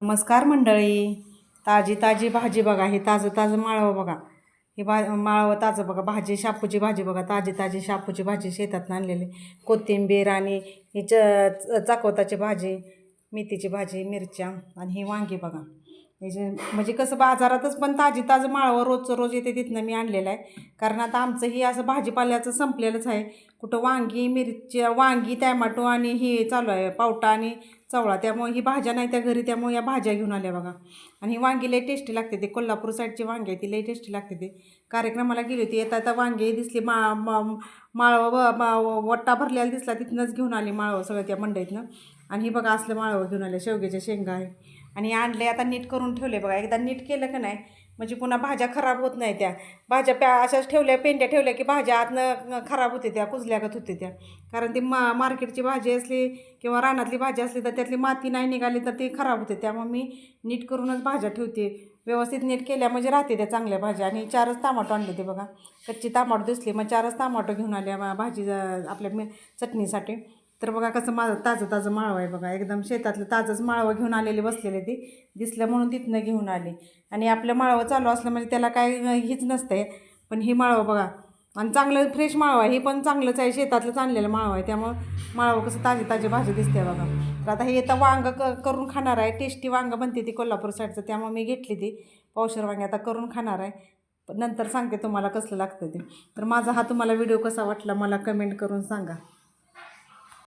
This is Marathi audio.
नमस्कार मंडळी. ताजी ताजी भाजी बघा, हे ताजं ताजं माळवं बघा, हे माळवं ताजं बघा. भाजी शापूची भाजी बघा, ताजी ताजी शापूची भाजी शेतातून आणलेली. कोथिंबीर आणि ही चाकवताची भाजी, मेथीची भाजी, मिरच्या आणि ही वांगी बघा. हे जे म्हणजे कसं बाजारातच पण ताजी ताजं माळवं रोजचं रोज येते, तिथनं मी आणलेलं आहे. कारण आता आमचं ही असं भाजीपाल्याचं संपलेलंच आहे. कुठं वांगी, मिरच्या, वांगी, टॅमॅटो आणि ही चालू आहे पावटा आणि चवळा. त्यामुळे ही भाज्या नाही त्या घरी, त्यामुळे या भाज्या घेऊन आल्या बघा. आणि ही वांगी लई टेस्टी लागते. ते कोल्हापूर साईडची वांगी आहे, ती लई टेस्टी लागते. ते कार्यक्रमाला गेली होती, येता आता वांगी दिसली, माळवं वट्टा भरलेला दिसला, तिथनंच घेऊन आली माळवं सगळं त्या मंडईतनं. आणि ही बघा असलं माळवं घेऊन आले, शेवग्याच्या शेंगा आहे. आणि आणले आता नीट करून ठेवले बघा. एकदा नीट केलं का नाही म्हणजे पुन्हा भाज्या खराब होत नाही. त्या भाज्या अशाच ठेवल्या, पेंड्या ठेवल्या की भाज्या आतनं खराब होते, त्या कुजल्यागत होते त्या. कारण ती मार्केटची भाजी असली किंवा रानातली भाजी असली तर त्यातली माती नाही निघाली तर ती खराब होते. त्यामुळे मी नीट करूनच भाज्या ठेवते. व्यवस्थित नीट केल्या म्हणजे राहते त्या चांगल्या भाज्या. आणि 4च टमाटो आणले ते बघा, कच्ची टमाटो दिसली, मग 4च टमाटो घेऊन आल्या भाजी आपल्या चटणीसाठी. तर बघा कसं माझं ताजं ताजं माळवं आहे बघा, एकदम शेतातलं ताजंच माळवं घेऊन आलेले बसलेले. ती दिसलं म्हणून तिथनं घेऊन आले. आणि आपलं माळवं चालू असलं म्हणजे त्याला काय हीच नसते. पण ही माळवं बघा, आणि चांगलं फ्रेश माळवं आहे, हे पण चांगलंच आहे, शेतातलंच आणलेलं माळवं आहे. त्यामुळं माळवं कसं ताजी ताजी भाजी दिसते बघा. तर आता हे येतं वांग करून खाणार आहे. टेस्टी वांग बनते ती कोल्हापूर साईडचं, त्यामुळे मी घेतली ती पावशेर वांगी. आता करून खाणार आहे, नंतर सांगते तुम्हाला कसलं लागतं ते. तर माझा हा तुम्हाला व्हिडिओ कसा वाटला मला कमेंट करून सांगा.